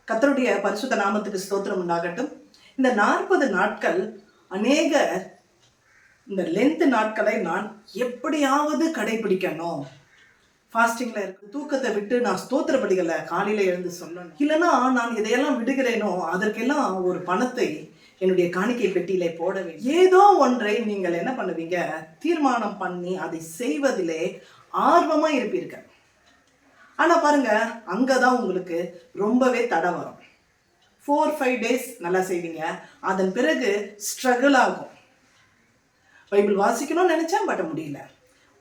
கர்த்தருடைய பரிசுத்த நாமத்துக்கு ஸ்தோத்திரம் உண்டாகட்டும். இந்த 40 நாட்கள் அநேகர் இந்த லென்த் நாட்களை நான் எப்படியாவது கடைபிடிக்கணும், ஃபாஸ்டிங்ல இருக்கு, தூக்கத்தை விட்டு நான் ஸ்தோத்திர பலிகளை காலையில எழுந்து சொல்லணும், இல்லைன்னா நான் இதையெல்லாம் விடுகிறேனோ அதற்கெல்லாம் ஒரு பணத்தை என்னுடைய காணிக்கை பெட்டியிலே போடவே, ஏதோ ஒன்றை நீங்கள் என்ன பண்ணுவீங்க, தீர்மானம் பண்ணி அதை செய்வதிலே ஆர்வமா இருப்பீர்கள். ஆனா பாருங்க, அங்கதான் உங்களுக்கு ரொம்பவே தடை வரும். 4-5 days நல்லா செய்வீங்க, அதன் பிறகு ஸ்ட்ரகிள் ஆகும். பைபிள் வாசிக்கணும்னு நினைச்சேன், பட் முடியல.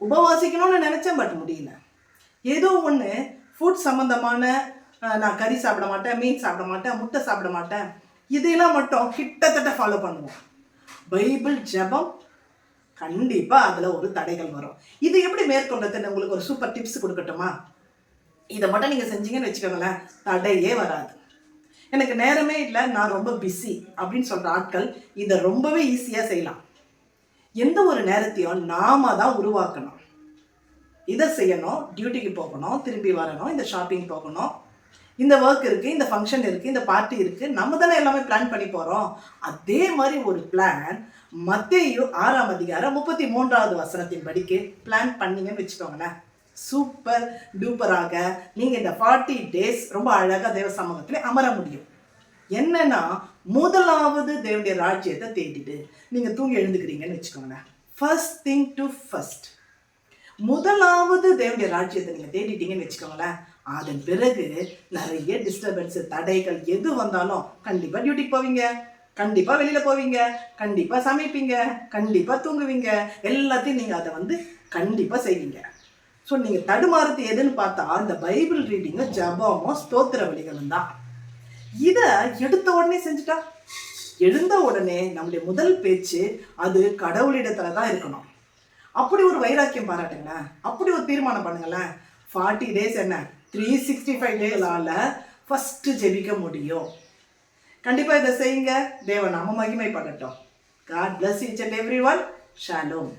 உபவாசிக்கணும்னு நினைச்சேன், பட் முடியல. ஏதோ ஒன்று ஃபுட் சம்மந்தமான, நான் கறி சாப்பிட மாட்டேன், மீன் சாப்பிட மாட்டேன், முட்டை சாப்பிட மாட்டேன், இதையெல்லாம் மட்டும் கிட்டத்தட்ட ஃபாலோ பண்ணுவோம். பைபிள் ஜெபம் கண்டிப்பாக அதில் ஒரு தடைகள் வரும். இது எப்படி மேற்கொள்றதுன்னு உங்களுக்கு ஒரு சூப்பர் டிப்ஸ் கொடுக்கட்டுமா? இதை மட்டும் நீங்கள் செஞ்சீங்கன்னு வச்சுக்கோங்களேன், தடையே வராது. எனக்கு நேரமே இல்லை, நான் ரொம்ப பிஸி அப்படின்னு சொல்கிற ஆட்கள் இதை ரொம்பவே ஈஸியாக செய்யலாம். எந்த ஒரு நேரத்தையும் நாம தான் உருவாக்கணும். இதை செய்யணும், டியூட்டிக்கு போகணும், திரும்பி வரணும், இந்த ஷாப்பிங் போகணும், இந்த ஒர்க் இருக்குது, இந்த ஃபங்க்ஷன் இருக்குது, இந்த பார்ட்டி இருக்குது, நம்ம தானே எல்லாமே பிளான் பண்ணி போகிறோம். அதே மாதிரி ஒரு பிளான் மத்தேயு 6ஆம் அதிகாரம் 33வது வசனத்தின் படிக்கு பிளான் பண்ணீங்கன்னு வச்சுக்கோங்களேன், சூப்பர் டூப்பராக நீங்கள் இந்த 40 days ரொம்ப அழகாக தேவ சமூகத்தில் அமர முடியும். என்னன்னா, முதலாவது தேவனுடைய ராஜ்யத்தை தேடிட்டு நீங்கள் தூங்கி எழுந்துக்கிறீங்கன்னு வச்சுக்கோங்களேன். ஃபர்ஸ்ட் திங் டு ஃபர்ஸ்ட், முதலாவது தேவனுடைய ராஜ்யத்தை நீங்கள் தேடிட்டீங்கன்னு வச்சுக்கோங்களேன், அதன் பிறகு நிறைய டிஸ்டர்பன்ஸு, தடைகள் எது வந்தாலும் கண்டிப்பாக டியூட்டிக்கு போவீங்க, கண்டிப்பாக வெளியில் போவீங்க, கண்டிப்பாக சமைப்பீங்க, கண்டிப்பாக தூங்குவீங்க, எல்லாத்தையும் நீங்கள் அதை கண்டிப்பாக செய்வீங்க. ஸோ நீங்கள் தடுமாறுறது எதுன்னு பார்த்தா இந்த பைபிள் ரீடிங்கோ ஜபமோ ஸ்தோத்திர வழிகளும் தான். இதை எடுத்த உடனே செஞ்சுட்டா, எழுந்த உடனே நம்முடைய முதல் பேச்சு அது கடவுளிடத்துல தான் இருக்கணும். அப்படி ஒரு வைராக்கியம் பாராட்டுங்களேன், அப்படி ஒரு தீர்மானம் பண்ணுங்களேன். 40 days என்ன 365 days ஃபஸ்ட்டு ஜெபிக்க முடியும். கண்டிப்பாக இதை செய்யுங்க. தேவன் நாம மகிமைப்படட்டும். God bless each and everyone. Shalom.